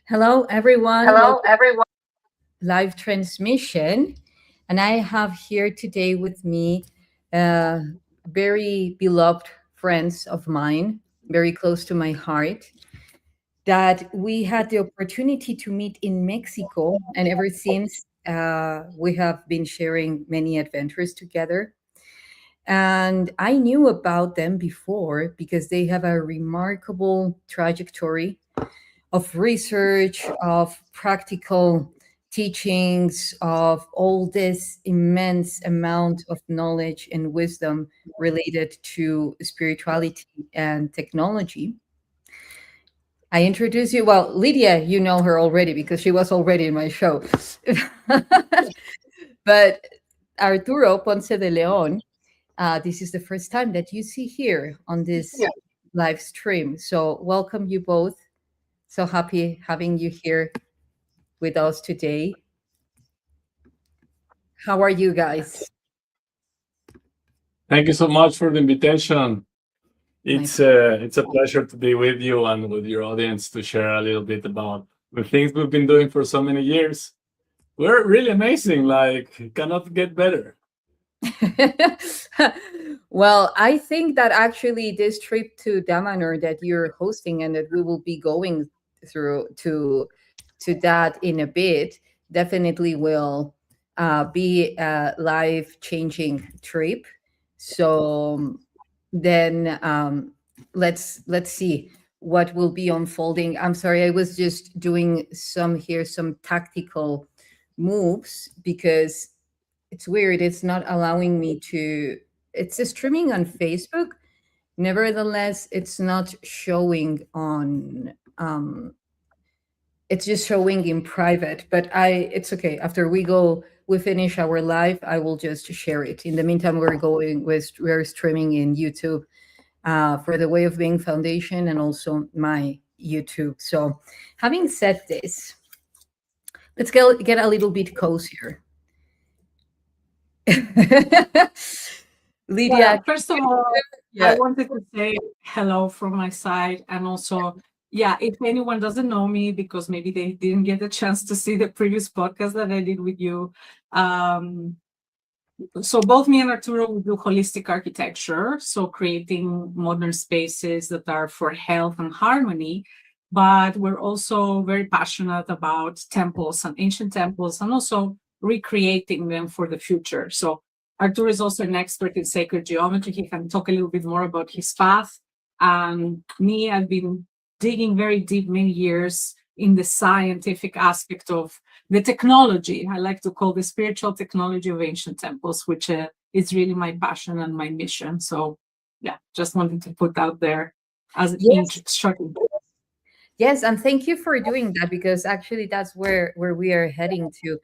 Hello, everyone. Hello, Welcome everyone. to live transmission. And I have here today with me uh, very beloved friends of mine, very close to my heart, that we had the opportunity to meet in Mexico. And ever since, we have been sharing many adventures together. And I knew about them before because they have a remarkable trajectory of research, of practical teachings, of all this immense amount of knowledge and wisdom related to spirituality and technology. I introduce you, well, Lydia, you know her already because she was already in my show. But Arturo Ponce de Leon, this is the first time that you see here on this Yeah. live stream. So, welcome you both. So happy having you here with us today. How are you guys? Thank you so much for the invitation. My It's a pleasure to be with you and with your audience to share a little bit about the things we've been doing for so many years. We're really amazing, like cannot get better. Well, I think that actually this trip to Damanhur that you're hosting and that we will be going through to that in a bit definitely will be a life changing trip. So then let's see what will be unfolding. I'm sorry, I was just doing some tactical moves because it's weird. It's not allowing me to. It's streaming on Facebook. Nevertheless, it's not showing on. It's just showing in private. But it's okay. After we finish our live. I will just share it. In the meantime, we're streaming in YouTube for the Way of Being Foundation and also my YouTube. So, having said this, let's get a little bit cozier. Lydia, First of all, yeah. I wanted to say hello from my side. And also, if anyone doesn't know me, because maybe they didn't get a chance to see the previous podcast that I did with you. So both me and Arturo, we do holistic architecture. So creating modern spaces that are for health and harmony. But we're also very passionate about temples and ancient temples and also recreating them for the future. So Arturo is also an expert in sacred geometry. He can talk a little bit more about his path. And me, I've been digging very deep many years in the scientific aspect of the technology. I like to call the spiritual technology of ancient temples, which is really my passion and my mission. So just wanted to put out there as an introduction. Yes, and thank you for doing that because actually that's where we are heading to.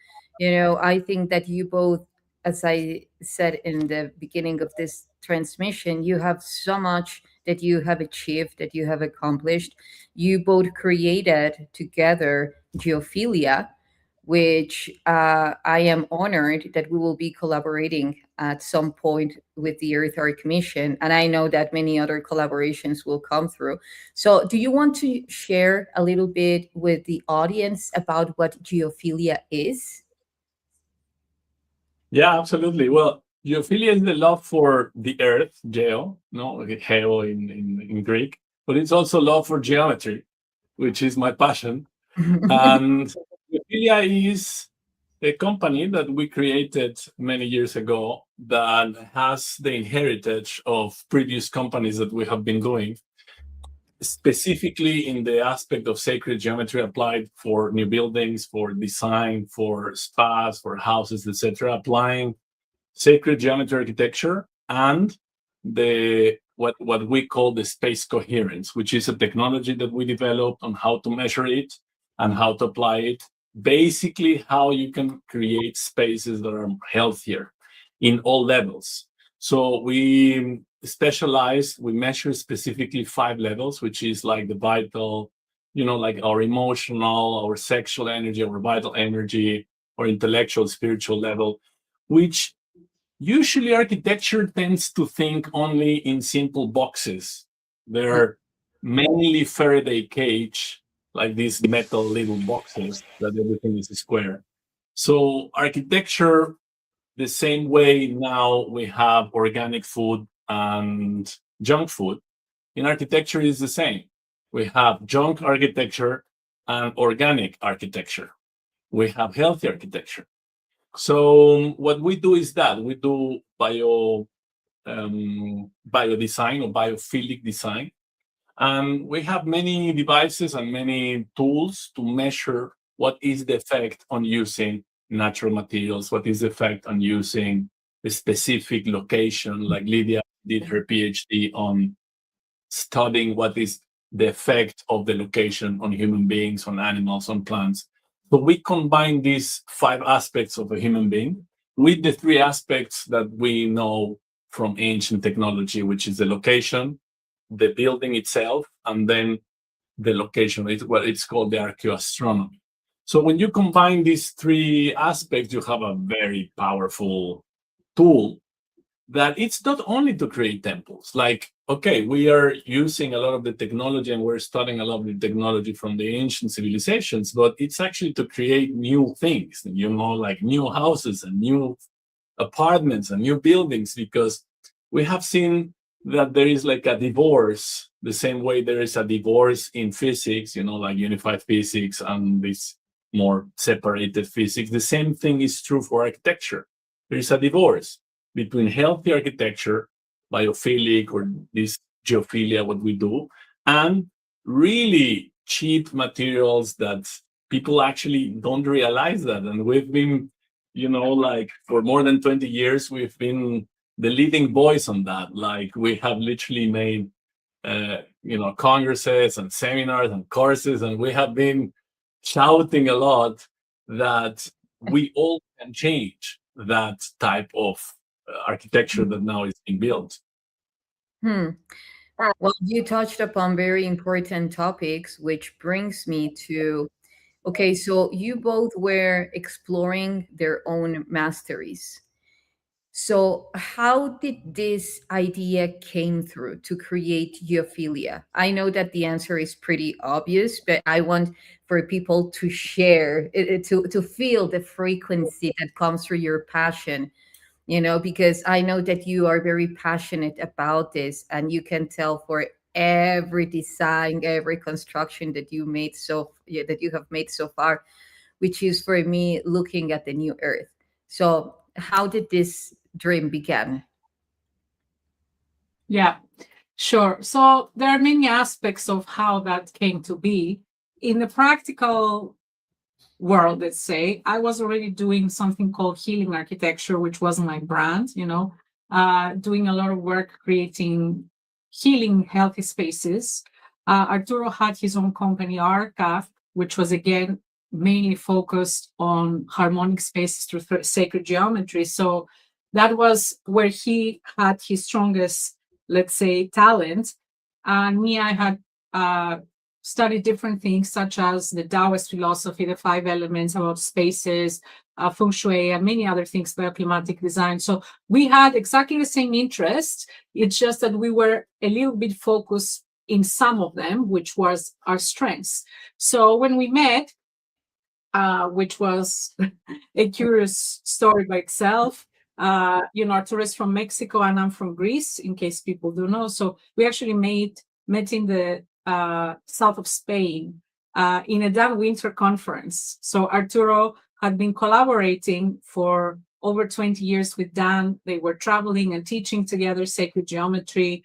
I think that you both, as I said in the beginning of this transmission, you have so much that you have achieved, that you have accomplished. You both created together Geophilia, which I am honored that we will be collaborating at some point with the Earth Arc mission. And I know that many other collaborations will come through. So, do you want to share a little bit with the audience about what geophilia is? Yeah, absolutely. Well, geophilia is the love for the earth, geo, no, geo in Greek, but it's also love for geometry, which is my passion. And geophilia is a company that we created many years ago that has the heritage of previous companies that we have been doing, specifically in the aspect of sacred geometry applied for new buildings, for design, for spas, for houses, etc., applying sacred geometry architecture and the what we call the space coherence, which is a technology that we developed on how to measure it and how to apply it. Basically, how you can create spaces that are healthier in all levels. So we specialize, we measure specifically 5 levels, which is like the vital, like our emotional, our sexual energy, our vital energy, or intellectual, spiritual level, which usually architecture tends to think only in simple boxes. They're mainly Faraday cage, like these metal little boxes that everything is square. So architecture, the same way now we have organic food and junk food, in architecture is the same. We have junk architecture and organic architecture. We have healthy architecture. So what we do is that we do biodesign or biophilic design, and we have many devices and many tools to measure what is the effect on using natural materials, what is the effect on using a specific location. Like Lydia did her PhD on studying what is the effect of the location on human beings, on animals, on plants. So we combine these 5 aspects of a human being with the 3 aspects that we know from ancient technology, which is the location, the building itself, and then the location. It's called the archaeoastronomy. So when you combine these 3 aspects, you have a very powerful tool that it's not only to create temples. Like, okay, we are using a lot of the technology and we're studying a lot of the technology from the ancient civilizations, but it's actually to create new things, like new houses and new apartments and new buildings, because we have seen that there is like a divorce, the same way there is a divorce in physics, like unified physics and this more separated physics. The same thing is true for architecture. There is a divorce between healthy architecture, biophilic, or this geophilia, what we do, and really cheap materials that people actually don't realize that. And we've been, like for more than 20 years, we've been the leading voice on that. Like we have literally made, congresses and seminars and courses, and we have been shouting a lot that we all can change that type of architecture that now is being built. Well, you touched upon very important topics, which brings me to okay, so you both were exploring their own masteries. So, how did this idea came through to create geophilia? I know that the answer is pretty obvious, but I want for people to share, to feel the frequency that comes through your passion, because I know that you are very passionate about this, and you can tell for every design, every construction that that you have made so far, which is for me looking at the new earth. So, how did this dream begin? Yeah, sure. So there are many aspects of how that came to be. In the practical world, let's say, I was already doing something called healing architecture, which was my brand, doing a lot of work creating healing healthy spaces. Arturo had his own company, Arca, which was again mainly focused on harmonic spaces through sacred geometry. So that was where he had his strongest, let's say, talent. And me, I had studied different things such as the Taoist philosophy, the 5 elements about spaces, feng shui, and many other things, bioclimatic design. So we had exactly the same interest. It's just that we were a little bit focused in some of them, which was our strengths. So when we met, which was a curious story by itself. Arturo is from Mexico and I'm from Greece, in case people don't know. So we actually met in the south of Spain in a Dan Winter conference. So Arturo had been collaborating for over 20 years with Dan. They were traveling and teaching together sacred geometry,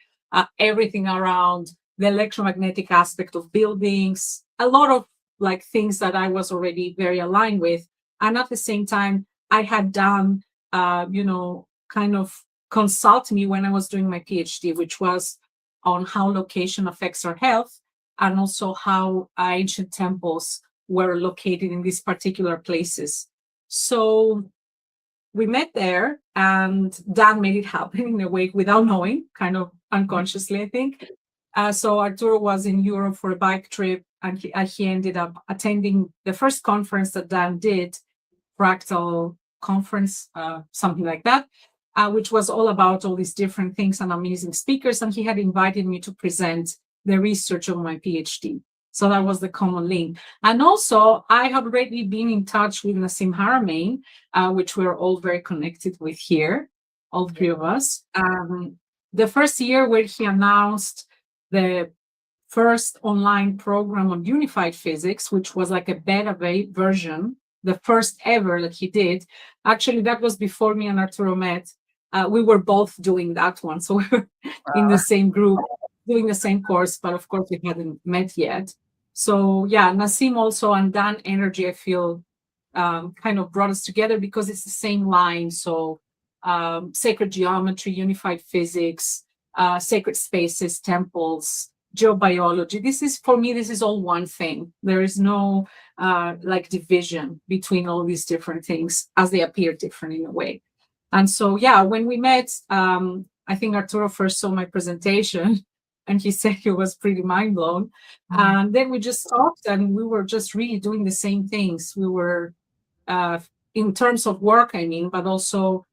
everything around the electromagnetic aspect of buildings, a lot of like things that I was already very aligned with. And at the same time, I had done, kind of consult me when I was doing my PhD, which was on how location affects our health and also how ancient temples were located in these particular places. So we met there and Dan made it happen in a way without knowing, kind of unconsciously, I think. So Arturo was in Europe for a bike trip, and he ended up attending the first conference that Dan did, Fractal Conference, something like that, which was all about all these different things and amazing speakers. And he had invited me to present the research of my PhD. So that was the common link. And also, I had already been in touch with Nassim Haramein, which we're all very connected with here, all three of us. The first year where he announced the first online program on unified physics, which was like a beta version, the first ever that he did. Actually, that was before me and Arturo met. We were both doing that one. So we were in the same group, doing the same course, but of course we hadn't met yet. So yeah, Nassim also and Dan Energy, I feel, kind of brought us together because it's the same line. So sacred geometry, unified physics, sacred spaces, temples, geobiology. This is, for me, this is all one thing. There is no like division between all these different things as they appear different in a way. And so, yeah, when we met, I think Arturo first saw my presentation and he said he was pretty mind blown. And then we just talked and we were just really doing the same things. We were, in terms of work, I mean, but also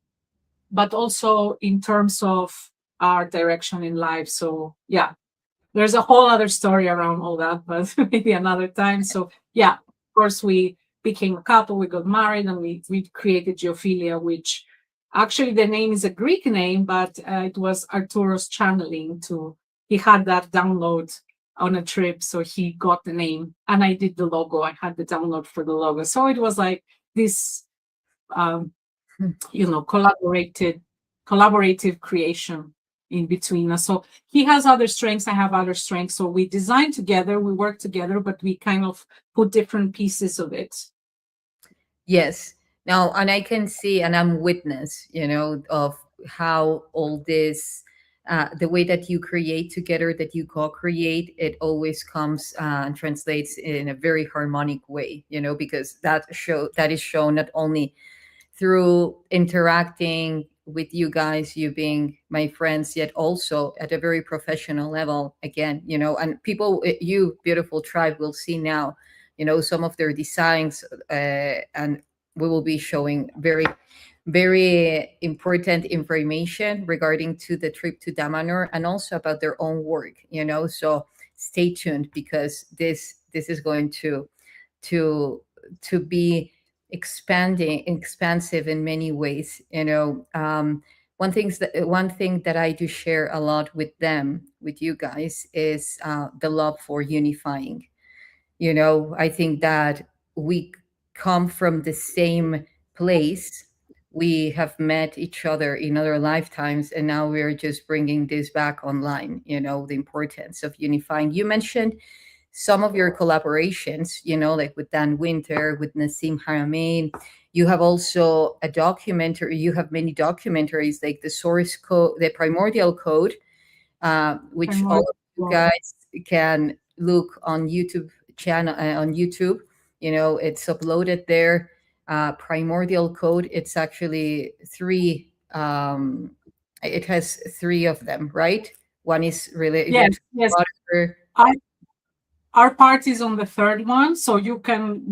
in terms of our direction in life. So yeah, there's a whole other story around all that, but maybe another time. So yeah, of course, we became a couple, we got married, and we created Geophilia, which actually the name is a Greek name, but it was Arturo's channeling he had that download on a trip, so he got the name, and I did the logo. I had the download for the logo. So it was like this, collaborative creation in between us. So he has other strengths, I have other strengths. So we design together, we work together, but we kind of put different pieces of it. Yes. Now, and I can see, and I'm witness, of how all this, the way that you create together, that you co-create, it always comes and translates in a very harmonic way, because that is shown not only through interacting with you guys, you being my friends, yet also at a very professional level again, and people, you beautiful tribe, will see now, some of their designs, and we will be showing very, very important information regarding to the trip to Damanhur and also about their own work, so stay tuned because this is going to be expansive in many ways. One thing that I do share a lot with you guys, is the love for unifying. I think that we come from the same place. We have met each other in other lifetimes, and now we're just bringing this back online. The importance of unifying. You mentioned some of your collaborations, like with Dan Winter, with Nassim Haramein. You have also a documentary, you have many documentaries like the source code, the primordial code, which all of you guys can look on YouTube channel, on YouTube. It's uploaded there. Primordial code, it's actually three, it has three of them, right? One is related Yes, to yes. water. our part is on the third one, so you can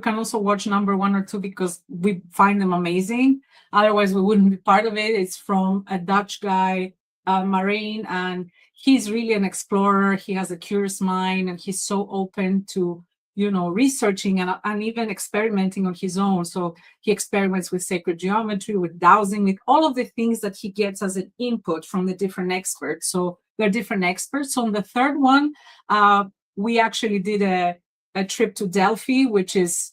also watch number 1 or 2 because we find them amazing. Otherwise, we wouldn't be part of it. It's from a Dutch guy, Marine, and he's really an explorer. He has a curious mind, and he's so open to researching and even experimenting on his own. So he experiments with sacred geometry, with dowsing, with all of the things that he gets as an input from the different experts. So they're different experts. So on the third one, we actually did a trip to Delphi, which is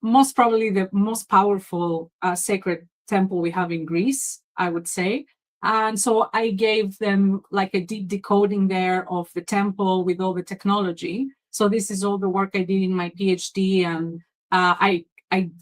most probably the most powerful sacred temple we have in Greece, I would say. And so I gave them like a deep decoding there of the temple with all the technology. So this is all the work I did in my PhD, and I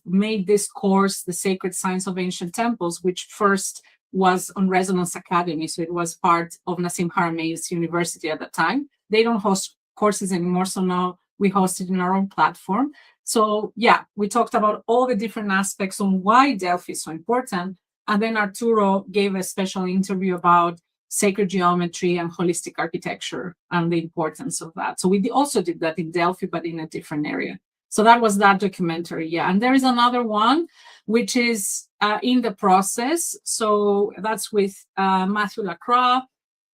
made this course, The Sacred Science of Ancient Temples, which first was on Resonance Academy. So it was part of Nassim Harameini's university at the time. They don't host courses anymore, so now we host it in our own platform. So yeah, we talked about all the different aspects on why Delphi is so important. And then Arturo gave a special interview about sacred geometry and holistic architecture and the importance of that. So we also did that in Delphi, but in a different area. So that was that documentary, yeah. And there is another one, which is in the process. So that's with Matthew Lacroix,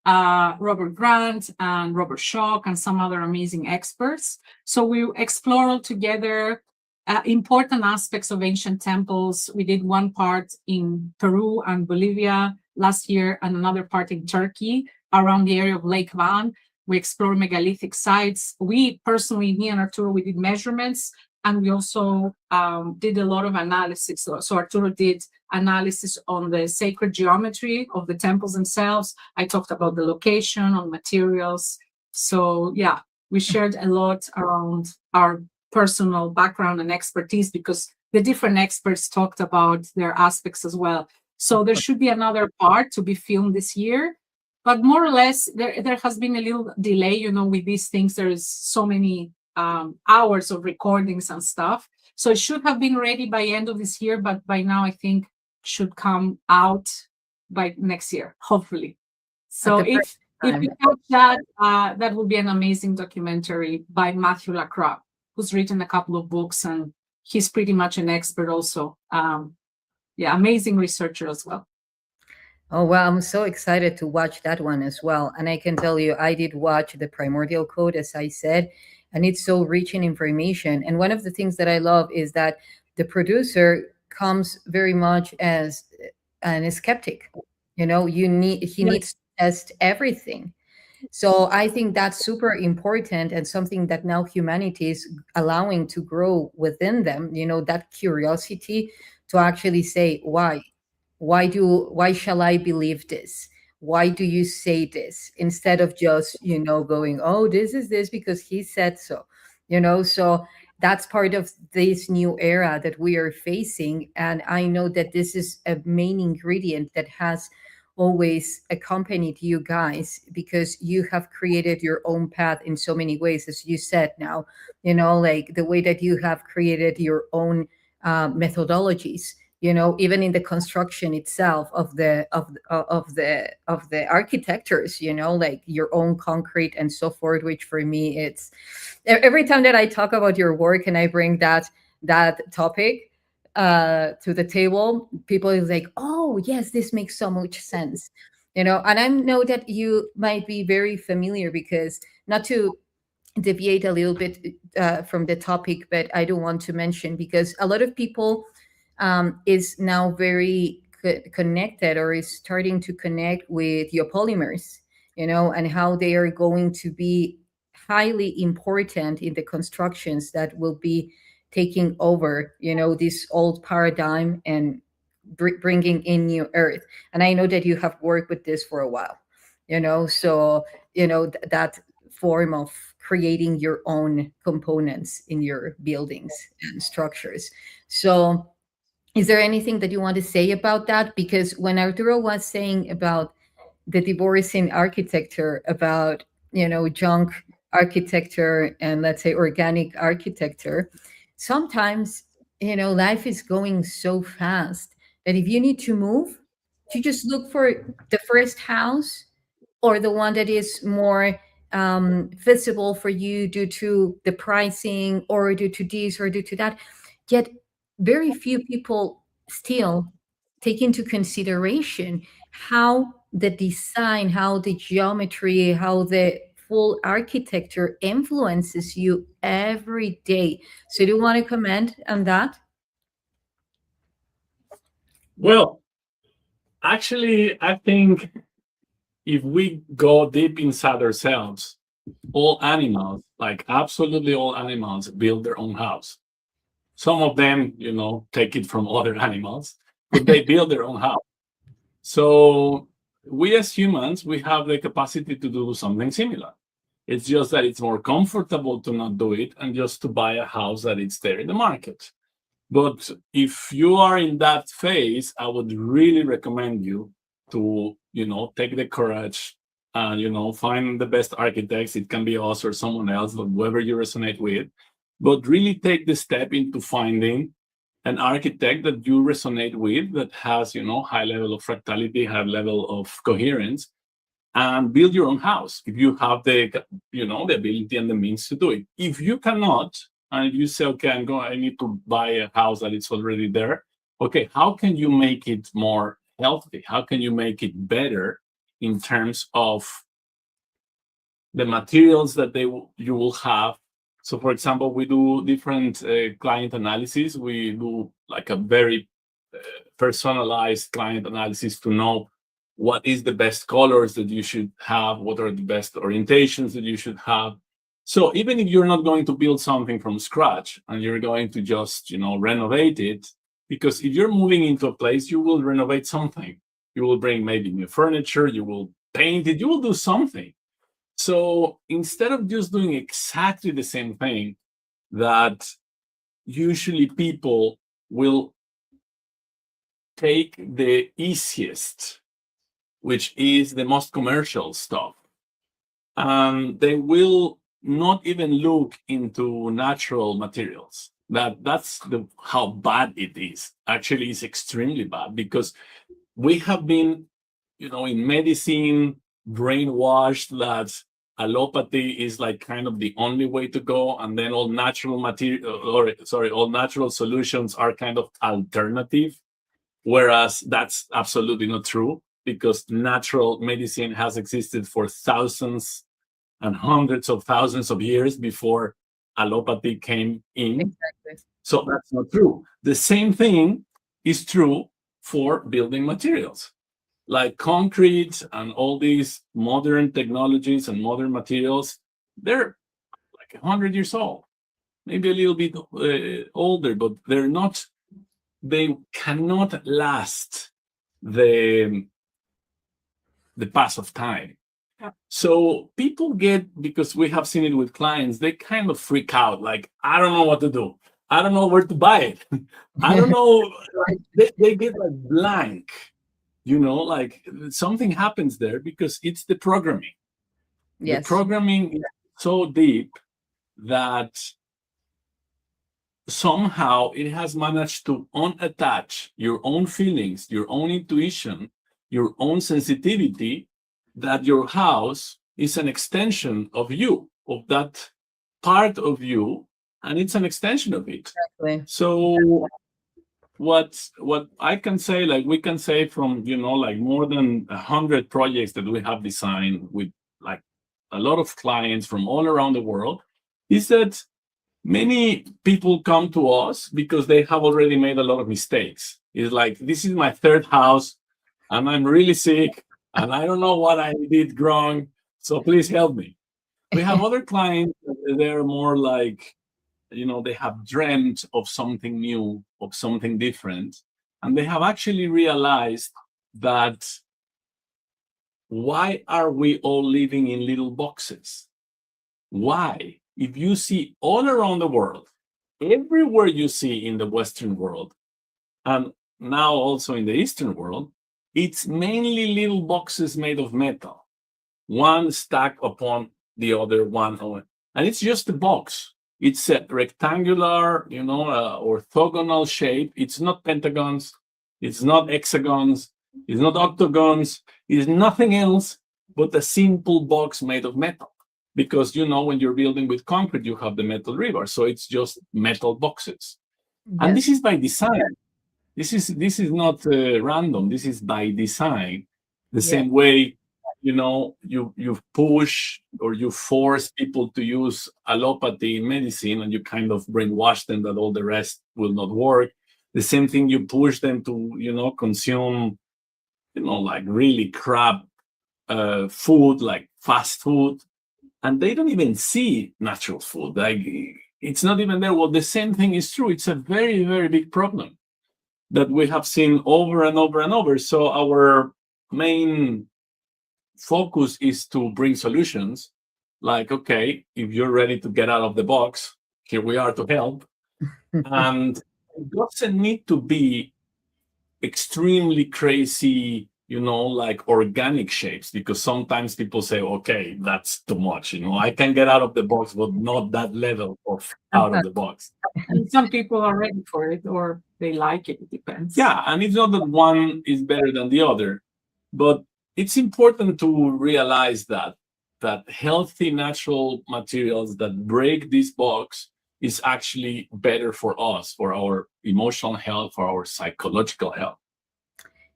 Robert Grant, and Robert Schock, and some other amazing experts. So we explore all together important aspects of ancient temples. We did one part in Peru and Bolivia last year, and another part in Turkey around the area of Lake Van. We explored megalithic sites. We personally, me and Arturo, we did measurements, and we also did a lot of analysis. So Arturo did analysis on the sacred geometry of the temples themselves. I talked about the location, on materials. So yeah, we shared a lot around our personal background and expertise because the different experts talked about their aspects as well. So there should be another part to be filmed this year. But more or less, there has been a little delay, with these things. There is so many hours of recordings and stuff. So it should have been ready by end of this year, but by now I think should come out by next year, hopefully. So if you catch that, that will be an amazing documentary by Matthew Lacroix, who's written a couple of books, and he's pretty much an expert also. Yeah, amazing researcher as well. Oh, well, I'm so excited to watch that one as well. And I can tell you, I did watch the Primordial Code, as I said, and it's so rich in information. And one of the things that I love is that the producer comes very much as an skeptic. He needs to test everything. So I think that's super important, and something that now humanity is allowing to grow within them, that curiosity to actually say, why shall I believe this? Why do you say this? Instead of just, going, oh, this is this because he said so, so that's part of this new era that we are facing. And I know that this is a main ingredient that has always accompanied you guys, because you have created your own path in so many ways, as you said now, like the way that you have created your own methodologies, even in the construction itself of the architectures, like your own concrete and so forth, which for me, it's every time that I talk about your work and I bring that topic to the table, people is like, oh yes, this makes so much sense, and I know that you might be very familiar, because not to deviate a little bit from the topic, but I do want to mention, because a lot of people is now very connected, or is starting to connect with geopolymers, and how they are going to be highly important in the constructions that will be taking over, this old paradigm and bringing in new earth. And I know that you have worked with this for a while, so that form of creating your own components in your buildings and structures. So is there anything that you want to say about that? Because when Arturo was saying about the divorce in architecture, about, junk architecture and, let's say, organic architecture, sometimes, life is going so fast that if you need to move, you just look for the first house, or the one that is more feasible for you due to the pricing or due to this or due to that. Yet very few people still take into consideration how the design, how the geometry, how the full architecture influences you every day. So do you want to comment on that? Well, actually, I think if we go deep inside ourselves, all animals, like absolutely all animals, build their own house. Some of them, take it from other animals, but they build their own house. So we as humans, we have the capacity to do something similar. It's just that it's more comfortable to not do it and just to buy a house that it's there in the market. But if you are in that phase, I would really recommend you to, take the courage and, find the best architects. It can be us or someone else, but whoever you resonate with. But really take the step into finding an architect that you resonate with, that has, high level of fractality, high level of coherence, and build your own house if you have the, the ability and the means to do it. If you cannot, and if you say, okay, I need to buy a house that is already there, okay, how can you make it more healthy? How can you make it better in terms of the materials that you will have? So, for example, we do different client analysis. We do like a very personalized client analysis to know what is the best colors that you should have, what are the best orientations that you should have. So even if you're not going to build something from scratch and you're going to just, renovate it, because if you're moving into a place, you will renovate something. You will bring maybe new furniture, you will paint it, you will do something. So instead of just doing exactly the same thing that usually people will take the easiest, which is the most commercial stuff, and they will not even look into natural materials. That's how bad it is. Actually, it's extremely bad because we have been, in medicine, brainwashed that allopathy is like kind of the only way to go, and then all natural all natural solutions are kind of alternative, whereas that's absolutely not true, because natural medicine has existed for thousands and hundreds of thousands of years before allopathy came in. Exactly. So that's not true. The same thing is true for building materials. Like concrete and all these modern technologies and modern materials, they're like 100 years old, maybe a little bit older, but they cannot last the pass of time. Yeah. So people because we have seen it with clients, they kind of freak out, like, I don't know what to do. I don't know where to buy it. I don't know. They get like blank, like something happens there because it's the programming. Yes. The programming is so deep that somehow it has managed to unattach your own feelings, your own intuition, your own sensitivity, that your house is an extension of you, of that part of you, and it's an extension of it. Exactly. So what I can say, like we can say from, like more than 100 projects that we have designed with like a lot of clients from all around the world, is that many people come to us because they have already made a lot of mistakes. It's like, this is my third house and I'm really sick and I don't know what I did wrong, so please help me. We have other clients, they're more like, they have dreamt of something new, of something different, and they have actually realized that why are we all living in little boxes? Why? If you see all around the world, everywhere you see in the Western world, and now also in the Eastern world, it's mainly little boxes made of metal, one stacked upon the other one, and it's just a box. It's a rectangular, orthogonal shape. It's not pentagons, it's not hexagons, it's not octagons, it's nothing else but a simple box made of metal. because when you're building with concrete, you have the metal rebar, so it's just metal boxes. And this is by design. This is not random. This is by design. The same way, you push or you force people to use allopathy in medicine, and you kind of brainwash them that all the rest will not work. The same thing, you push them to consume like really crap food, like fast food, and they don't even see natural food. Like, it's not even there. Well, the same thing is true. It's a very, very big problem that we have seen over and over and over. So our main focus is to bring solutions like, okay, if you're ready to get out of the box, here we are to help. And it doesn't need to be extremely crazy, like organic shapes, because sometimes people say, okay, that's too much. I can get out of the box, but not that level of out of the box. And some people are ready for it, or they like it. It depends. Yeah, and it's not that one is better than the other, but it's important to realize that healthy natural materials that break this box is actually better for us, for our emotional health, for our psychological health.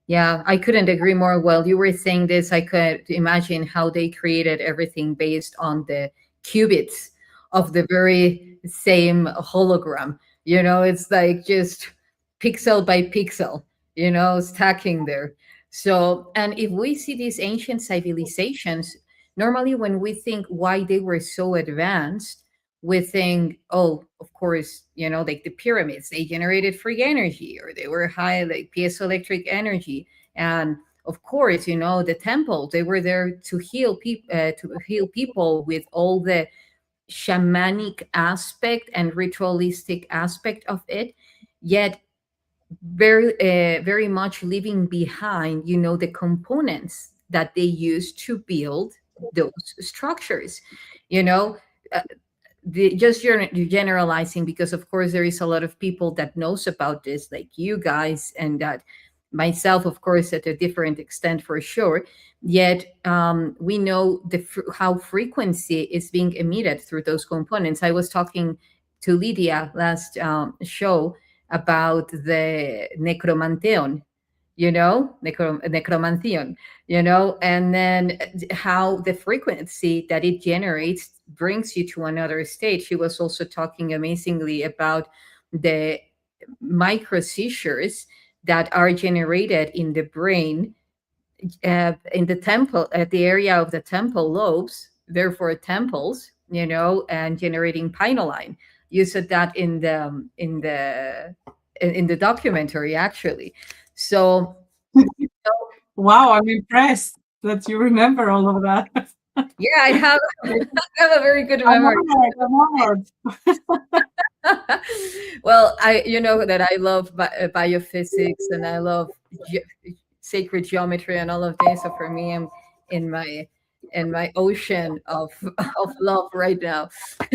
Yeah, I couldn't agree more. While you were saying this, I could imagine how they created everything based on the qubits of the very same hologram. It's like just pixel by pixel, stacking there. So, and if we see these ancient civilizations, normally when we think why they were so advanced, we think, oh, of course, like the pyramids, they generated free energy, or they were high, like piezoelectric energy. And of course, the temples, they were there to heal people with all the shamanic aspect and ritualistic aspect of it. Yet very much leaving behind, the components that they used to build those structures. Uh, just generalizing, because of course there is a lot of people that knows about this, like you guys, and that myself, of course, at a different extent for sure. Yet we know how frequency is being emitted through those components. I was talking to Lydia last show about the necromanteon, necromantheon, and then how the frequency that it generates brings you to another state. She was also talking amazingly about the micro seizures that are generated in the brain, in the temple, at the area of the temple lobes, therefore temples, and generating pinealine. You said that in the documentary, actually. So, wow, I'm impressed that you remember all of that. Yeah, I have a very good memory. I'm honored. Well, you know that I love biophysics, and I love sacred geometry and all of this. So for me, I'm in my ocean of love right now.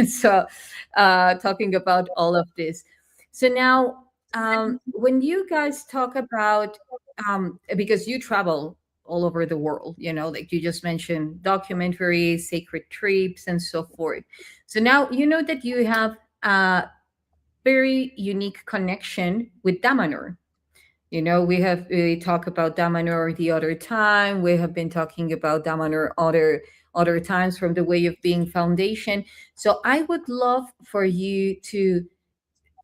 So talking about all of this. So now, when you guys talk about, because you travel all over the world, like you just mentioned, documentaries, sacred trips, and so forth. So now that you have a very unique connection with Damanhur. We talked about Damanhur the other time. We have been talking about Damanhur other times from the Way of Being Foundation. So I would love for you to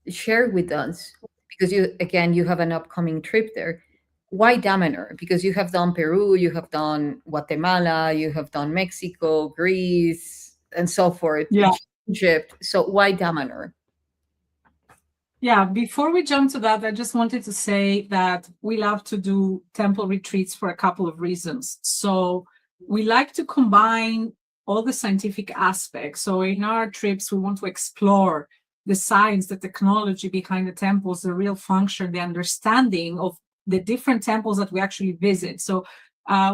share with us, because you have an upcoming trip there. Why Damanhur? Because you have done Peru, you have done Guatemala, you have done Mexico, Greece, and so forth. Yeah. Egypt. So why Damanhur? Yeah, before we jump to that, I just wanted to say that we love to do temple retreats for a couple of reasons. So we like to combine all the scientific aspects. So in our trips, we want to explore the science, the technology behind the temples, the real function, the understanding of the different temples that we actually visit. So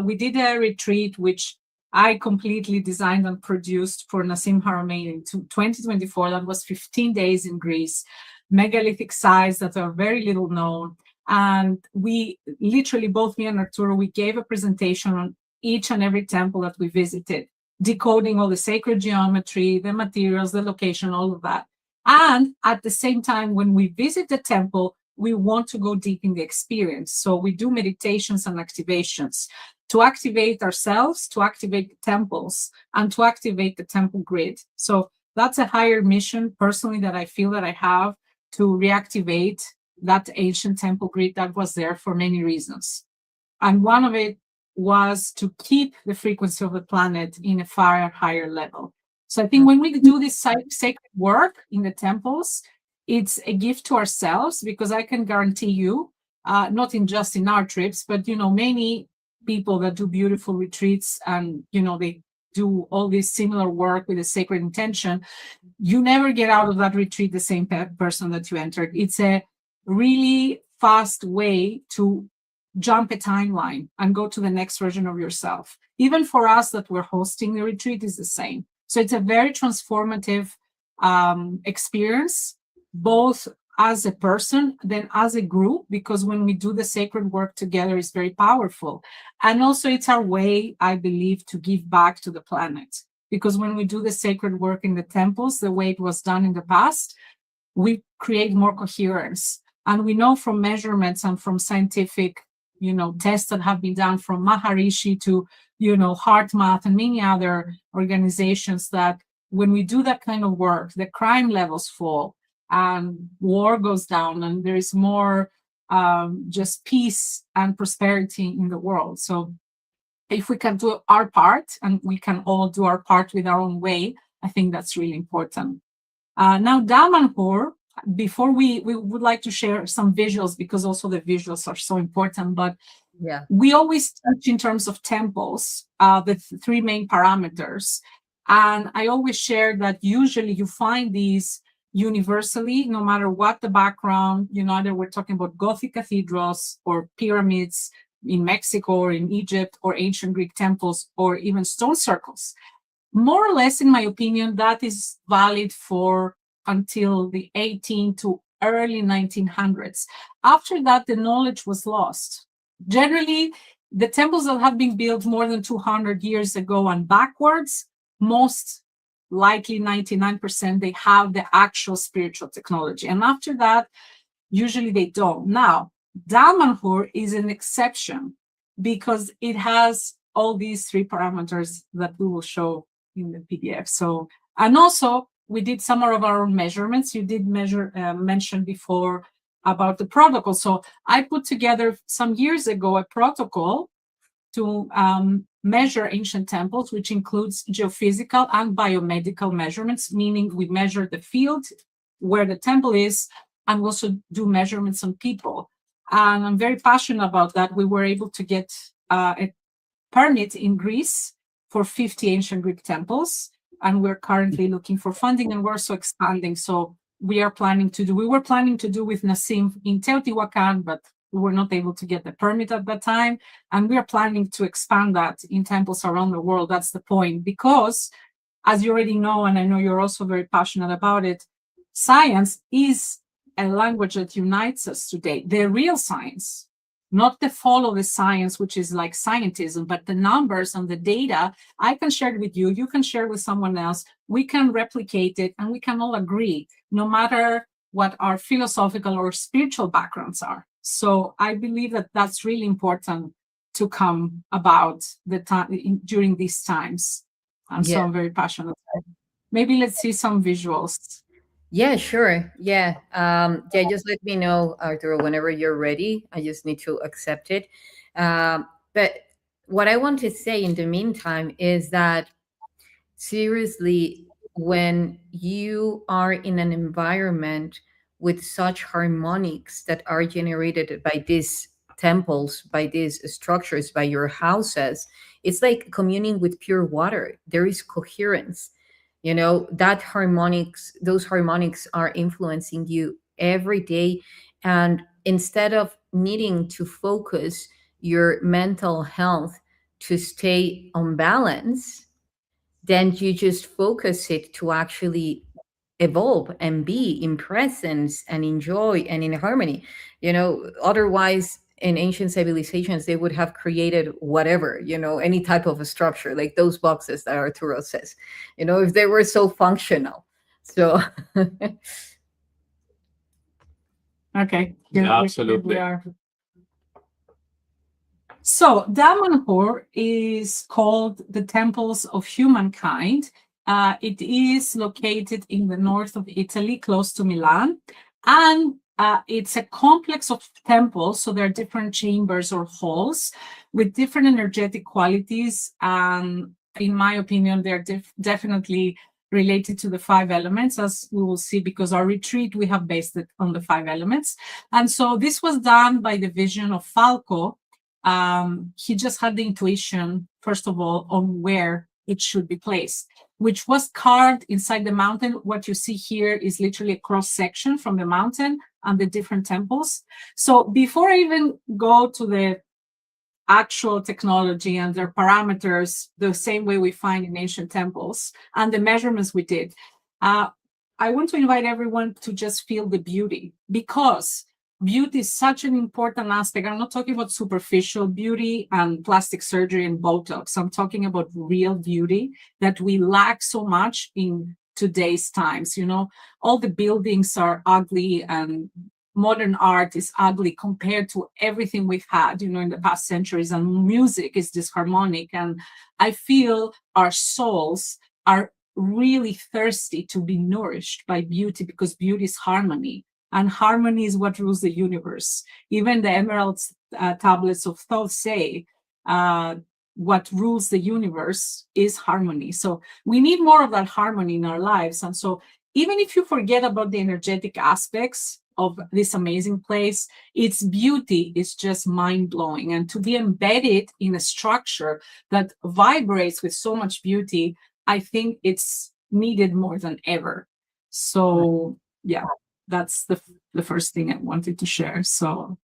we did a retreat which I completely designed and produced for Nassim Haramein in 2024. That was 15 days in Greece, megalithic sites that are very little known. And we literally, both me and Arturo, we gave a presentation on each and every temple that we visited. decoding all the sacred geometry, the materials, the location, all of that. And at the same time, when we visit the temple, we want to go deep in the experience. So we do meditations and activations to activate ourselves, to activate the temples, and to activate the temple grid. So that's a higher mission personally that I feel that I have, to reactivate that ancient temple grid that was there for many reasons. And one of it was to keep the frequency of the planet in a far higher level. So I think when we do this sacred work in the temples, it's a gift to ourselves, because I can guarantee you, not in just in our trips, but many people that do beautiful retreats and they do all this similar work with a sacred intention, you never get out of that retreat the same person that you entered. It's a really fast way to jump a timeline and go to the next version of yourself. Even for us that we're hosting the retreat is the same. So it's a very transformative experience, both as a person, then as a group, because when we do the sacred work together, it's very powerful. And also it's our way, I believe, to give back to the planet. Because when we do the sacred work in the temples, the way it was done in the past, we create more coherence. And we know from measurements and from scientific, tests that have been done from Maharishi to, HeartMath and many other organizations, that when we do that kind of work, the crime levels fall and war goes down, and there is more just peace and prosperity in the world. So if we can do our part, and we can all do our part with our own way, I think that's really important. Now, Damanhur, before we would like to share some visuals, because also the visuals are so important, but Yeah. we always touch in terms of temples, the three main parameters. And I always share that usually you find these universally, no matter what the background, either we're talking about Gothic cathedrals or pyramids in Mexico or in Egypt, or ancient Greek temples, or even stone circles. More or less, in my opinion, that is valid for until the 18 to early 1900s. After that, the knowledge was lost. Generally, the temples that have been built more than 200 years ago and backwards, most likely 99%, they have the actual spiritual technology. And after that, usually they don't. Now, Damanhur is an exception because it has all these three parameters that we will show in the PDF. So, and also we did some of our own measurements. You did mention before about the protocol. So I put together some years ago a protocol to measure ancient temples, which includes geophysical and biomedical measurements, meaning we measure the field where the temple is, and we also do measurements on people. And I'm very passionate about that. We were able to get a permit in Greece for 50 ancient Greek temples, and we're currently looking for funding, and we're also expanding. So we were planning to do with Nassim in Teotihuacan, but we were not able to get the permit at that time. And we are planning to expand that in temples around the world. That's the point, because as you already know, and I know you're also very passionate about it, science is a language that unites us today. The real science, not the follow the science, which is like scientism, but the numbers and the data. I can share it with you, you can share it with someone else, we can replicate it, and we can all agree, no matter what our philosophical or spiritual backgrounds are. So I believe that that's really important to come about the time during these times. And so I'm very passionate. Maybe let's see some visuals. Yeah, sure. Yeah. Yeah, just let me know, Arturo, whenever you're ready. I just need to accept it. But what I want to say in the meantime is that, seriously, when you are in an environment with such harmonics that are generated by these temples, by these structures, by your houses, it's like communing with pure water. There is coherence. That those harmonics are influencing you every day. And instead of needing to focus your mental health to stay on balance, then you just focus it to actually evolve and be in presence and enjoy and in harmony. Otherwise, in ancient civilizations, they would have created whatever, any type of a structure, like those boxes that Arturo says, if they were so functional. So okay, Yeah, we absolutely. are. So Damanhur is called the Temples of Humankind. It is located in the north of Italy, close to Milan, and it's a complex of temples. So there are different chambers or halls with different energetic qualities. And in my opinion, they're definitely related to the 5 elements, as we will see, because our retreat, we have based it on the 5 elements. And so this was done by the vision of Falco. He just had the intuition, first of all, on where it should be placed, which was carved inside the mountain. What you see here is literally a cross section from the mountain and the different temples. So before I even go to the actual technology and their parameters, the same way we find in ancient temples, and the measurements we did, I want to invite everyone to just feel the beauty, because beauty is such an important aspect. I'm not talking about superficial beauty and plastic surgery and Botox. I'm talking about real beauty that we lack so much in today's times. All the buildings are ugly and modern art is ugly compared to everything we've had, in the past centuries, and music is disharmonic. And I feel our souls are really thirsty to be nourished by beauty, because beauty is harmony, and harmony is what rules the universe. Even the emerald tablets of Thoth say what rules the universe is harmony. So we need more of that harmony in our lives. And so even if you forget about the energetic aspects of this amazing place, its beauty is just mind-blowing. And to be embedded in a structure that vibrates with so much beauty, I think it's needed more than ever. So yeah, that's the first thing I wanted to share. So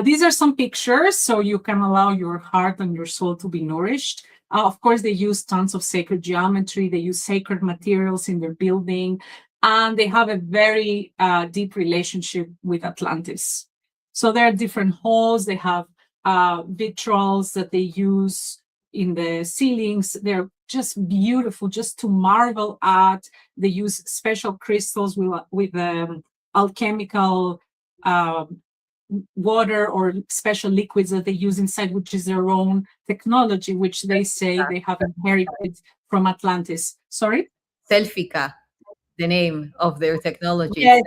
these are some pictures, so you can allow your heart and your soul to be nourished. Of course, they use tons of sacred geometry. They use sacred materials in their building, and they have a very deep relationship with Atlantis. So there are different halls. They have vitrals that they use in the ceilings. They're just beautiful, just to marvel at. They use special crystals with alchemical water or special liquids that they use inside, which is their own technology, which they say they have inherited from Atlantis. Sorry? Selfica, the name of their technology. Yeah,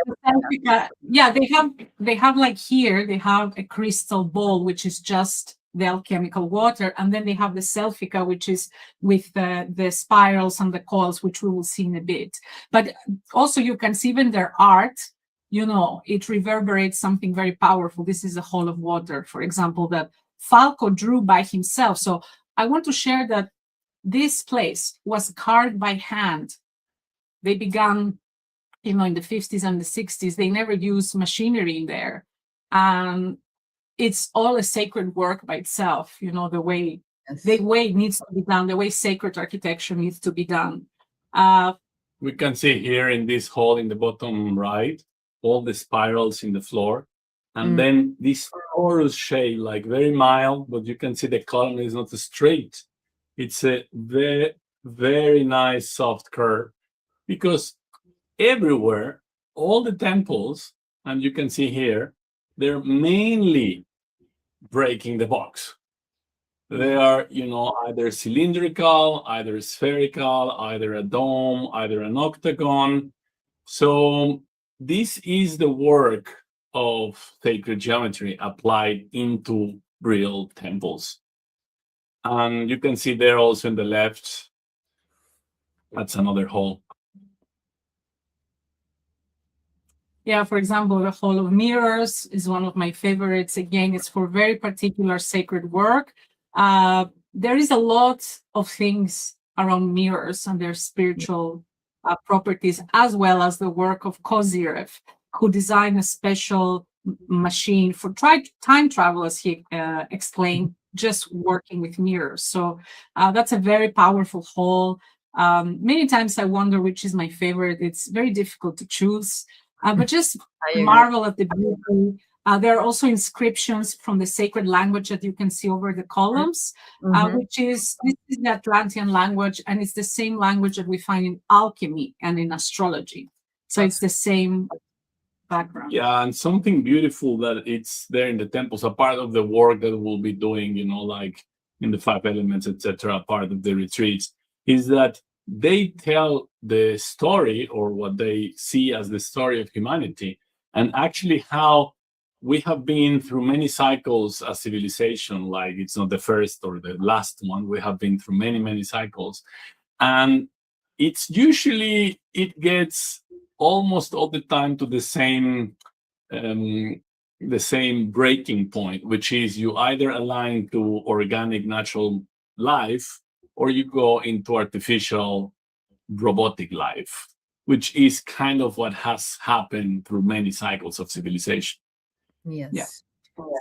yeah, they have like here, they have a crystal ball, which is just the alchemical water, and then they have the Selfica, which is with the spirals and the coils, which we will see in a bit. But also you can see even their art, it reverberates something very powerful. This is a hall of water, for example, that Falco drew by himself. So I want to share that this place was carved by hand. They began, in the 50s and the 60s. They never used machinery in there. It's all a sacred work by itself, the way it needs to be done, the way sacred architecture needs to be done. We can see here in this hall in the bottom right, all the spirals in the floor. And then this torus shape, like very mild, but you can see the column is not straight. It's a very, very nice soft curve, because everywhere, all the temples, and you can see here, they're mainly breaking the box. They are, either cylindrical, either spherical, either a dome, either an octagon. So this is the work of sacred geometry applied into real temples. And you can see there also in the left, that's another hall. Yeah, for example, the Hall of Mirrors is one of my favorites. Again, it's for very particular sacred work. There is a lot of things around mirrors and their spiritual properties, as well as the work of Kozyrev, who designed a special machine for time travel, as he explained, just working with mirrors. So that's a very powerful hall. Many times I wonder which is my favorite. It's very difficult to choose. But just marvel at the beauty There are also inscriptions from the sacred language that you can see over the columns, this is the Atlantean language, and it's the same language that we find in alchemy and in astrology. So it's the same background. Yeah, and something beautiful that it's there in the temples, a part of the work that we'll be doing, like in the 5 elements, etc., part of the retreats, is that they tell the story, or what they see as the story of humanity, and actually how we have been through many cycles as civilization. Like, it's not the first or the last one. We have been through many, many cycles. And it's usually, it gets almost all the time to the same breaking point, which is you either align to organic, natural life, or you go into artificial, robotic life, which is kind of what has happened through many cycles of civilization. Yes. Yeah.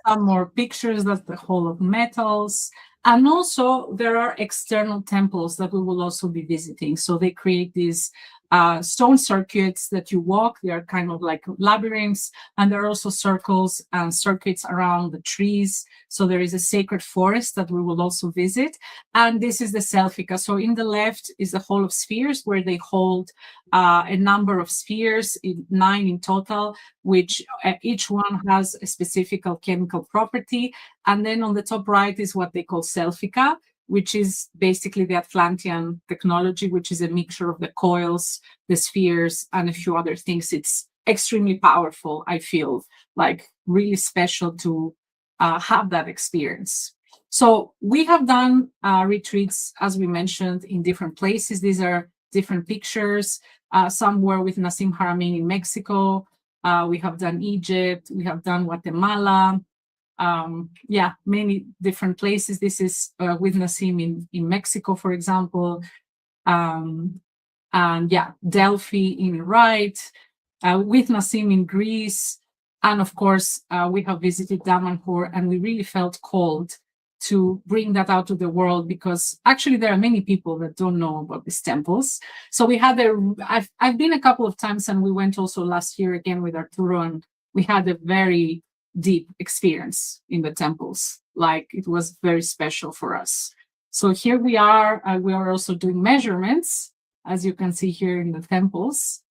Some more pictures, that's the Hall of Metals. And also there are external temples that we will also be visiting. So they create these stone circuits that you walk. They are kind of like labyrinths, and there are also circles and circuits around the trees. So there is a sacred forest that we will also visit. And this is the Selfica. So in the left is the Hall of Spheres, where they hold a number of spheres, 9 in total, which each one has a specific chemical property. And then on the top right is what they call Selfica, which is basically the Atlantean technology, which is a mixture of the coils, the spheres, and a few other things. It's extremely powerful. I feel like really special to have that experience. So we have done retreats, as we mentioned, in different places. These are different pictures. Some were with Nassim Haramein in Mexico. We have done Egypt. We have done Guatemala. Many different places. This is with Nassim in Mexico, for example. Delphi in Wright, with Nassim in Greece. And of course, we have visited Damanhur, and we really felt called to bring that out to the world, because actually there are many people that don't know about these temples. So we had I've been a couple of times, and we went also last year again with Arturo, and we had a very deep experience in the temples. Like, it was very special for us. So here we are also doing measurements, as you can see here in the temples,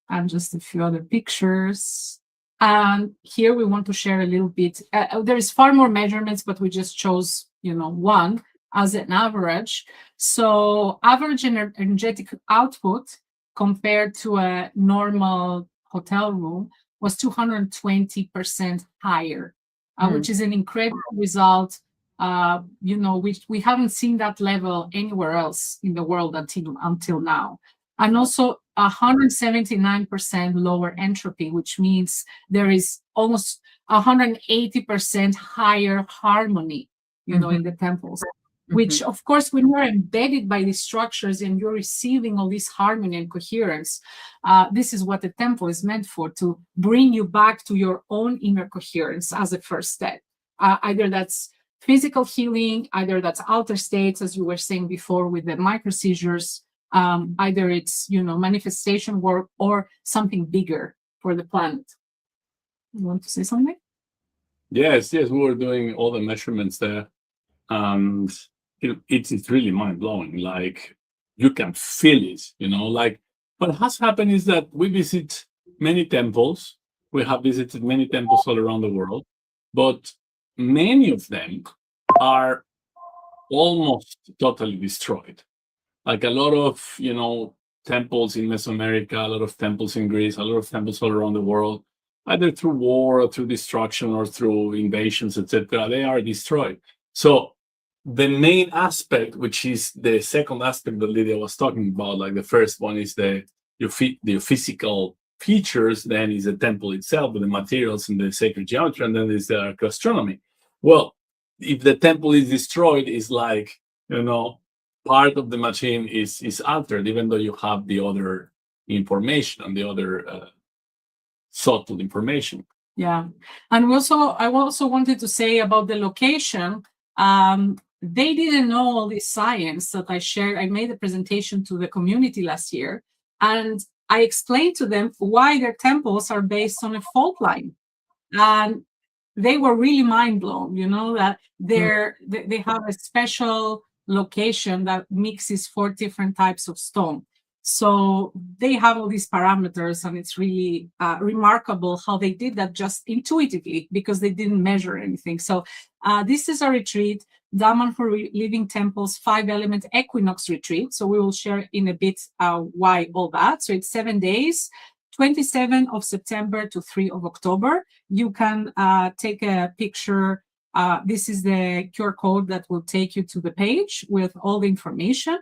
and just a few other pictures. And here we want to share a little bit. There is far more measurements, but we just chose, one as an average. So average energetic output compared to a normal hotel room was 220% higher, which is an incredible result. We haven't seen that level anywhere else in the world until now. And also 179% lower entropy, which means there is almost 180% higher harmony, in the temples. Which, of course, when you're embedded by these structures and you're receiving all this harmony and coherence, this is what the temple is meant for, to bring you back to your own inner coherence as a first step. Either that's physical healing, either that's alter states, as you were saying before with the micro seizures, either it's, manifestation work or something bigger for the planet. You want to say something? Yes, we were doing all the measurements there. And it's really mind-blowing. Like, you can feel it, like what has happened is that we visit many temples. We have visited many temples all around the world, but many of them are almost totally destroyed. Like, a lot of, temples in Mesoamerica, a lot of temples in Greece, a lot of temples all around the world, either through war or through destruction or through invasions, etc., they are destroyed. So the main aspect, which is the second aspect that Lydia was talking about, like the first one is the physical features, then is the temple itself with the materials and the sacred geometry, and then there's the astronomy. Well, if the temple is destroyed, it's like, part of the machine is altered, even though you have the other information and the other subtle information. Yeah, and I also wanted to say about the location. They didn't know all this science that I shared. I made a presentation to the community last year, and I explained to them why their temples are based on a fault line. And they were really mind blown, that they have a special location that mixes 4 different types of stone. So they have all these parameters, and it's really remarkable how they did that just intuitively, because they didn't measure anything. So this is a retreat, Damanhur Living Temples 5-element equinox retreat. So we will share in a bit why all that. So it's 7 days, 27 of September to 3 of October. You can take a picture. This is the QR code that will take you to the page with all the information.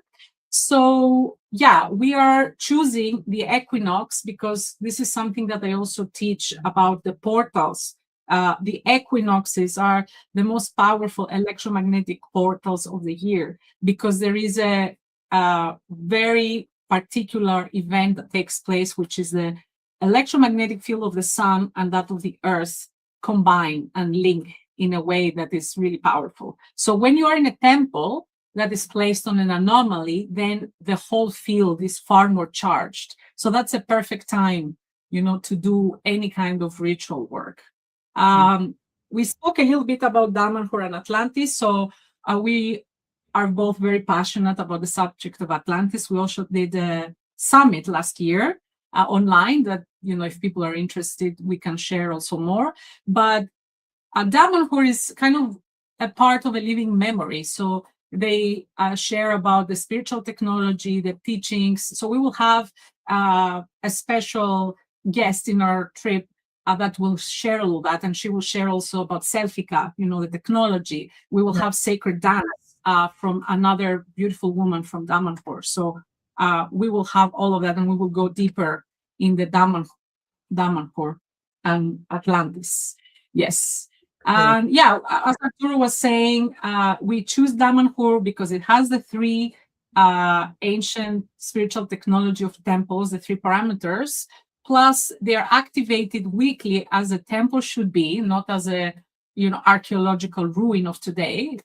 So yeah, we are choosing the equinox because this is something that I also teach about the portals. The equinoxes are the most powerful electromagnetic portals of the year, because there is a very particular event that takes place, which is the electromagnetic field of the sun and that of the earth combine and link in a way that is really powerful. So when you are in a temple that is placed on an anomaly, then the whole field is far more charged. So that's a perfect time, to do any kind of ritual work. We spoke a little bit about Damanhur and Atlantis. So we are both very passionate about the subject of Atlantis. We also did a summit last year online that, if people are interested, we can share also more. But Damanhur is kind of a part of a living memory. So they share about the spiritual technology, the teachings. So we will have a special guest in our trip that will share all that. And she will share also about Selfika, the technology. We will have sacred dance from another beautiful woman from Damanhur. So we will have all of that, and we will go deeper in the Damanhur and Atlantis. Yes. And yeah, as Arturo was saying, we choose Damanhur because it has the 3 ancient spiritual technology of temples, the 3 parameters, plus they are activated weekly as a temple should be, not as a archaeological ruin of today,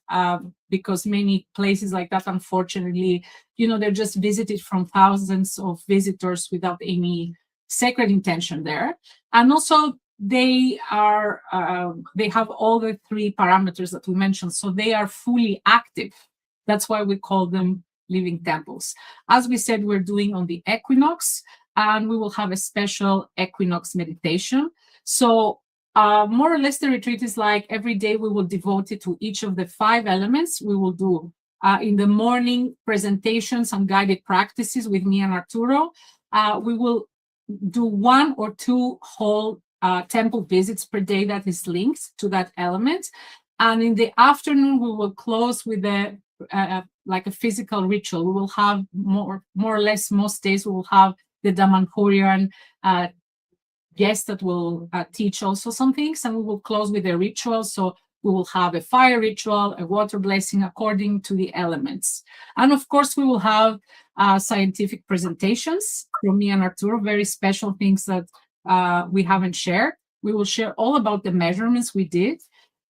because many places like that, unfortunately, they're just visited from thousands of visitors without any sacred intention there. And also they have all the 3 parameters that we mentioned, so they are fully active. That's why we call them living temples. As we said, we're doing on the equinox, and we will have a special equinox meditation. So more or less the retreat is like every day we will devote it to each of the 5 elements. We will do in the morning presentations and guided practices with me and Arturo. We will do 1 or 2 whole temple visits per day that is linked to that element. And in the afternoon, we will close with like a physical ritual. We will have more or less most days, we will have the Damanhurian guest that will teach also some things, and we will close with a ritual. So we will have a fire ritual, a water blessing according to the elements. And of course, we will have scientific presentations from me and Arturo, very special things that we haven't shared. We will share all about the measurements we did.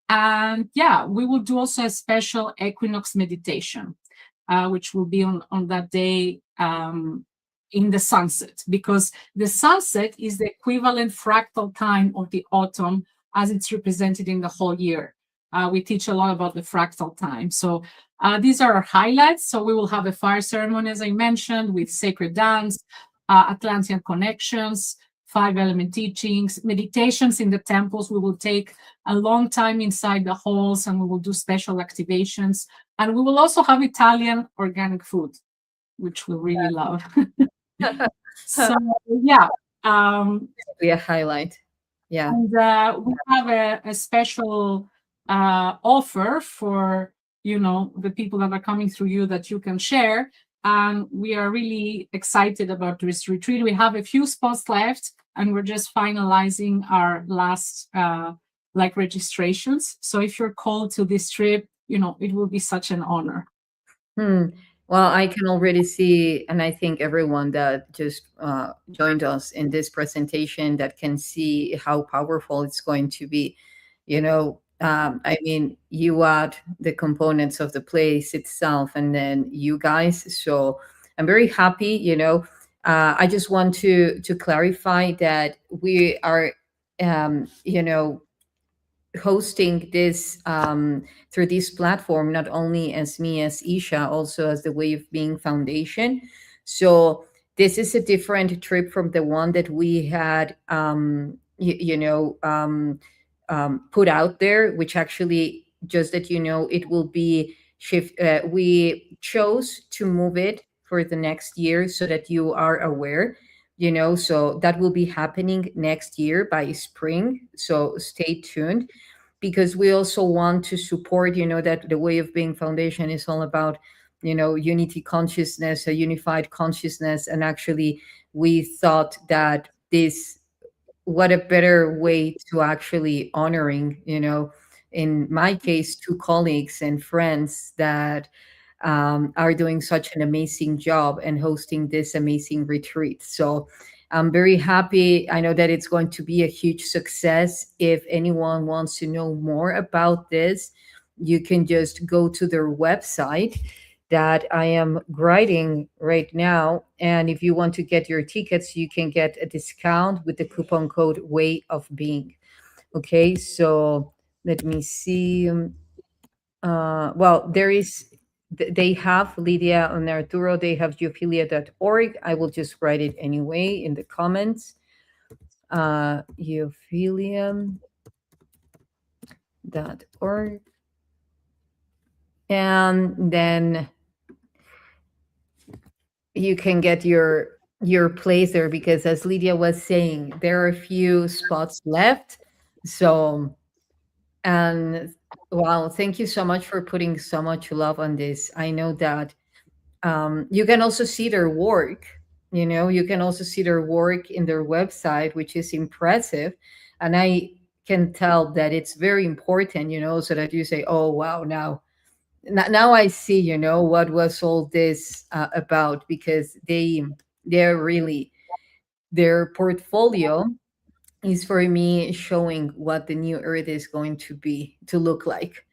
And yeah, we will do also a special equinox meditation, which will be on that day in the sunset, because the sunset is the equivalent fractal time of the autumn as it's represented in the whole year. We teach a lot about the fractal time. So these are our highlights. So we will have a fire ceremony, as I mentioned, with sacred dance, Atlantean connections, 5-element teachings, meditations in the temples. We will take a long time inside the halls, and we will do special activations. And we will also have Italian organic food, which we really love. So yeah, be a highlight. Yeah. And we have a special offer for the people that are coming through you that you can share. And we are really excited about this retreat. We have a few spots left, and we're just finalizing our last registrations. So if you're called to this trip, it will be such an honor. Well, I can already see, and I think everyone that just joined us in this presentation that can see how powerful it's going to be. I mean, you add the components of the place itself, and then you guys. So I'm very happy. I just want to clarify that we are you know, hosting this through this platform, not only as me as YssaH, also as the Way of Being Foundation. So this is a different trip from the one that we had, put out there, which actually, just that you know, it will be shift. We chose to move it for the next year so that you are aware. So that will be happening next year by spring. So stay tuned, because we also want to support, that the Way of Being Foundation is all about, unity consciousness, a unified consciousness. And actually, we thought that this, what a better way to actually honoring, in my case, two colleagues and friends that are doing such an amazing job and hosting this amazing retreat. So I'm very happy. I know that it's going to be a huge success. If anyone wants to know more about this, you can just go to their website that I am writing right now. And if you want to get your tickets, you can get a discount with the coupon code Way of Being. Okay, so let me see. Well, there is, they have Lydia and Arturo, they have euphilia.org. I will just write it anyway in the comments. Euphilium.org. And then you can get your place there, because as Lydia was saying, there are a few spots left. So, and wow, thank you so much for putting so much love on this. I know that you can also see their work. You can also see their work in their website, which is impressive. And I can tell that it's very important, so that you say, oh, wow, now I see, what was all this about, because they're really, their portfolio is for me showing what the new earth is going to look like.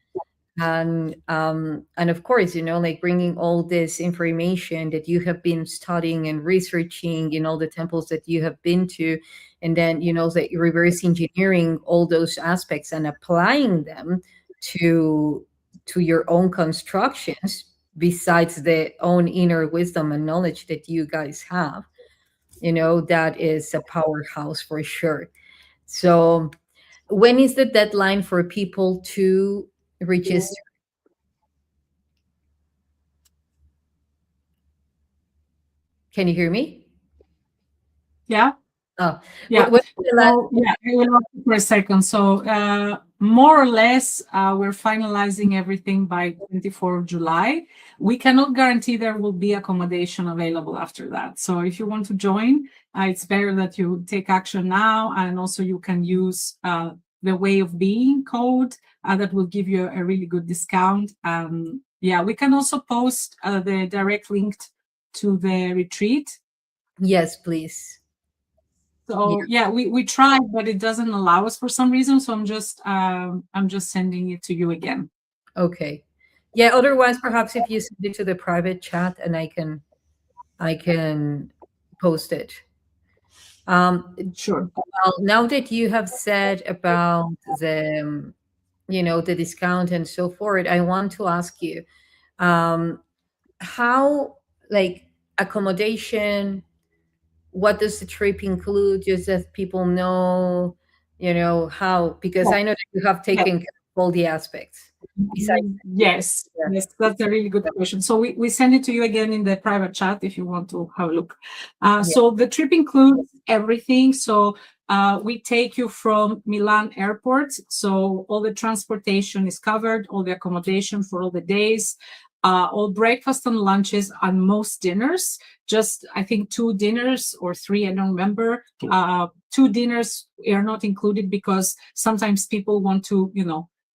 And of course, like bringing all this information that you have been studying and researching in all the temples that you have been to, and then like reverse engineering all those aspects and applying them to your own constructions, besides the own inner wisdom and knowledge that you guys have. That is a powerhouse for sure. So when is the deadline for people to register? Can you hear me? Yeah. Oh, Yeah. what is the last? So, yeah, I will ask you for a second. So, more or less, we're finalizing everything by 24th of July. We cannot guarantee there will be accommodation available after that. So, if you want to join, it's better that you take action now, and also you can use the Way of Being code that will give you a really good discount. Yeah, we can also post the direct link to the retreat. Yes, please. So yeah, we tried, but it doesn't allow us for some reason. So I'm just sending it to you again. Okay. Yeah. Otherwise, perhaps if you send it to the private chat, and I can post it. Sure. Well, now that you have said about the discount and so forth, I want to ask you, how, like, accommodation, what does the trip include, just that people know, how, because I know that you have taken care of all the aspects besides. Yes, that's a really good question. So we send it to you again in the private chat if you want to have a look. So the trip includes everything. So we take you from Milan airport. So all the transportation is covered, all the accommodation for all the days, all breakfast and lunches, and most dinners. Just, I think, 2 dinners or 3, I don't remember. 2 dinners are not included because sometimes people want to,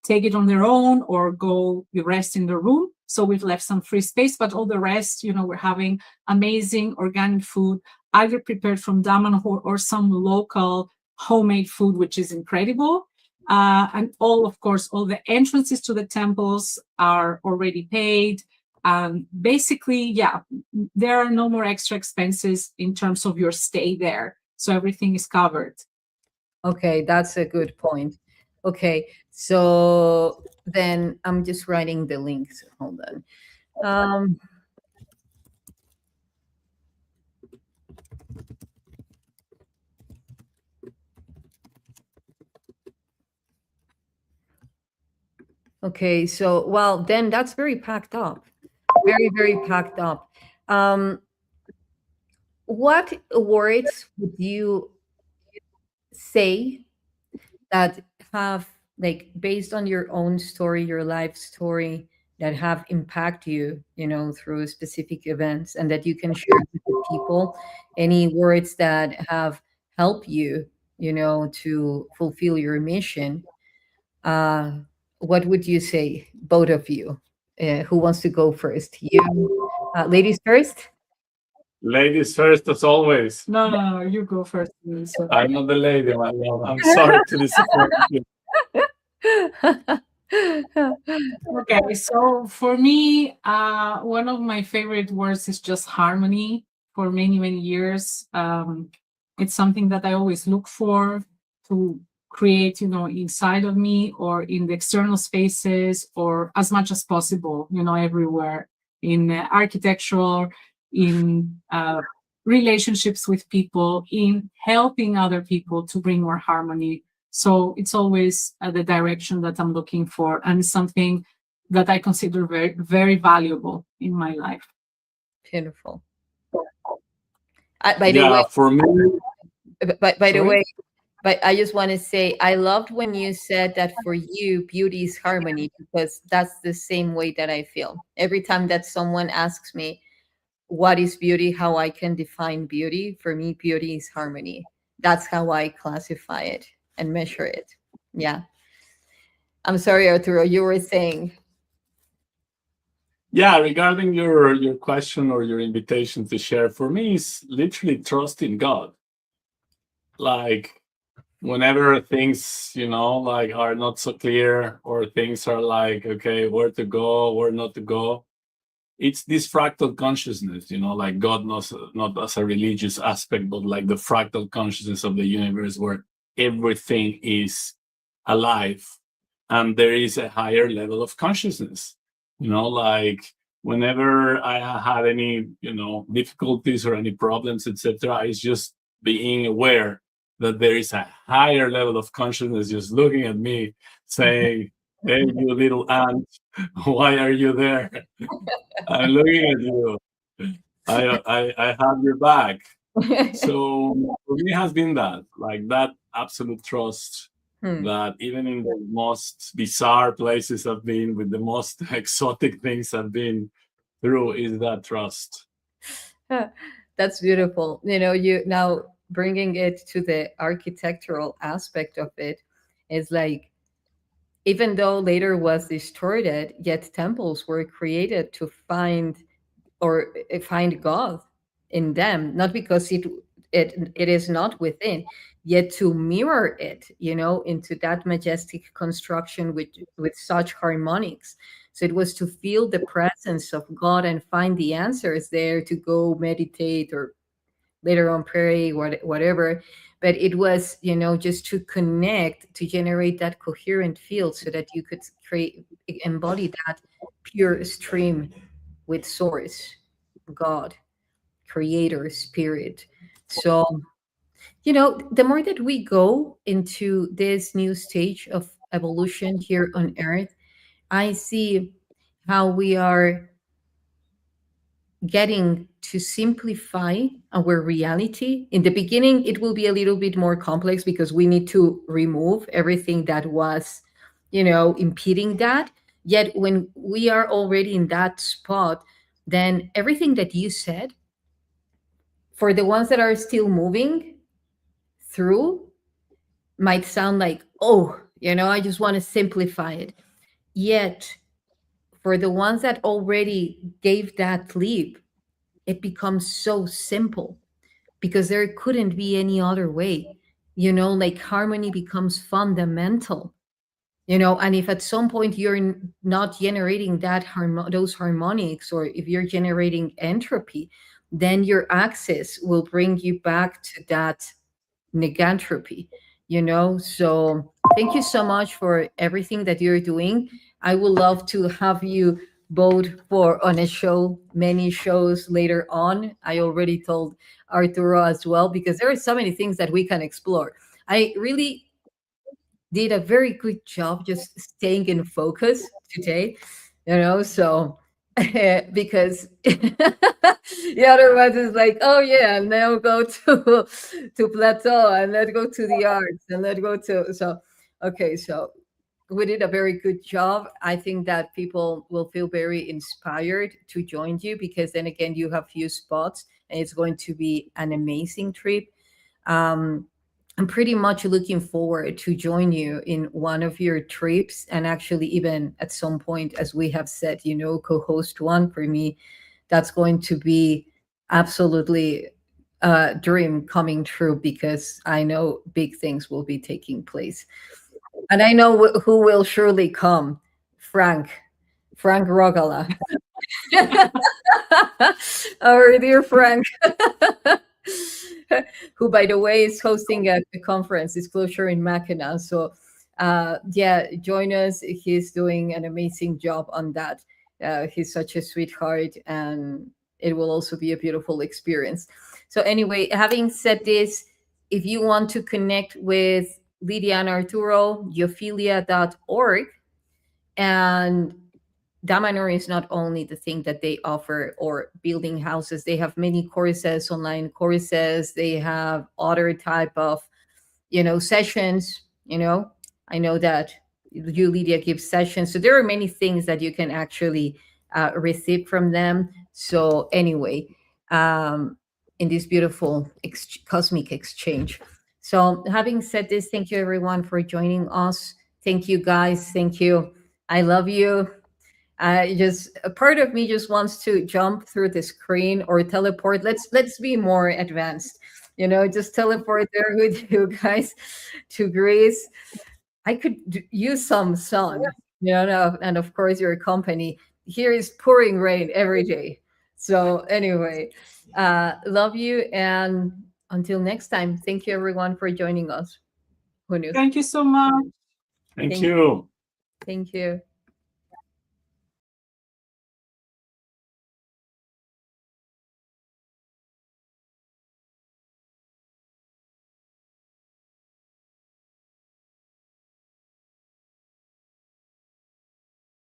take it on their own or go rest in the room. So we've left some free space, but all the rest, we're having amazing organic food, either prepared from Damanhur or some local homemade food, which is incredible. And of course, all the entrances to the temples are already paid. Basically, yeah, there are no more extra expenses in terms of your stay there. So everything is covered. Okay, that's a good point. Okay, so then I'm just writing the links. Hold on. Um, okay, so well, then that's very packed up. Very, very packed up. Um, what words would you say that have, like, based on your own story, your life story, that have impact you, through specific events, and that you can share with the people? Any words that have helped you, to fulfill your mission? uh what would you say, both of you? Who wants to go first? You, ladies first. Ladies first, as always. No, no, no, you go first. So, I'm not the lady, my love. I'm sorry to disappoint you. okay, so for me, one of my favorite words is just harmony. For many, many years, it's something that I always look for to create, inside of me or in the external spaces, or as much as possible, everywhere, in architecture, in relationships with people, in helping other people to bring more harmony. So it's always the direction that I'm looking for, and it's something that I consider very, very valuable in my life. Beautiful. By the way, Yeah, for me, by the sorry. way, but I just want to say, I loved when you said that for you, beauty is harmony, because that's the same way that I feel. Every time that someone asks me what is beauty, how I can define beauty, for me, beauty is harmony. That's how I classify it and measure it. Yeah. I'm sorry, Arturo, you were saying. Yeah, regarding your question or your invitation to share, for me, it's literally trusting God. Like whenever things, like are not so clear, or things are like, okay, where to go, where not to go, it's this fractal consciousness, like God knows, not as a religious aspect, but like the fractal consciousness of the universe, where everything is alive and there is a higher level of consciousness. Like whenever I had any, difficulties or any problems, etc., it's just being aware that there is a higher level of consciousness just looking at me saying, hey, you little ant, why are you there? I'm looking at you. I have your back. So for me, it has been that, like that absolute trust Hmm. that even in the most bizarre places I've been, with the most exotic things I've been through, is that trust. That's beautiful. You now bringing it to the architectural aspect of it is like, even though later was distorted, yet temples were created to find, or find God in them, not because it is not within, yet to mirror it, into that majestic construction with such harmonics. So it was to feel the presence of God and find the answers there, to go meditate, or later on pray, whatever. But it was, just to connect, to generate that coherent field, so that you could embody that pure stream with source, God, creator, spirit. So, the more that we go into this new stage of evolution here on earth, I see how we are getting to simplify our reality. In the beginning, it will be a little bit more complex, because we need to remove everything that was, impeding that. Yet when we are already in that spot, then everything that you said, for the ones that are still moving through, might sound like, oh, I just want to simplify it. Yet for the ones that already gave that leap, it becomes so simple, because there couldn't be any other way. Like, harmony becomes fundamental. And if at some point you're not generating those harmonics, or if you're generating entropy, then your axis will bring you back to that negantropy. So thank you so much for everything that you're doing. I would love to have you both for on a show, many shows later on. I already told Arturo as well, because there are so many things that we can explore. I really did a very good job just staying in focus today, so because the other ones is like, oh yeah, and now go to plateau, and let's go to the arts, and let's go to, so okay, so we did a very good job. I think that people will feel very inspired to join you, because then again, you have few spots and it's going to be an amazing trip. um, I'm pretty much looking forward to join you in one of your trips, and actually even at some point, as we have said, co-host one for me. That's going to be absolutely a dream coming true, because I know big things will be taking place. And I know who will surely come. Frank. Frank Rogala. Our dear Frank. Who, by the way, is hosting a conference, Disclosure in Mackinac. So, yeah, join us. He's doing an amazing job on that. He's such a sweetheart, and it will also be a beautiful experience. So, anyway, having said this, if you want to connect with Lydia and Arturo, geophilia.org. And Damanhur is not only the thing that they offer or building houses. They have many courses, online courses. They have other type of, sessions. I know that you, Lydia, give sessions. So there are many things that you can actually receive from them. So anyway, um, in this beautiful cosmic exchange. So having said this, thank you everyone for joining us. Thank you guys. Thank you. I love you. Just a part of me just wants to jump through the screen or teleport. Let's be more advanced. Just teleport there with you guys to Greece. I could use some sun, and of course your company. Here is pouring rain every day. So anyway, love you, and until next time, thank you everyone for joining us. Who knew? Thank you so much. Thank Thank, you. thank you.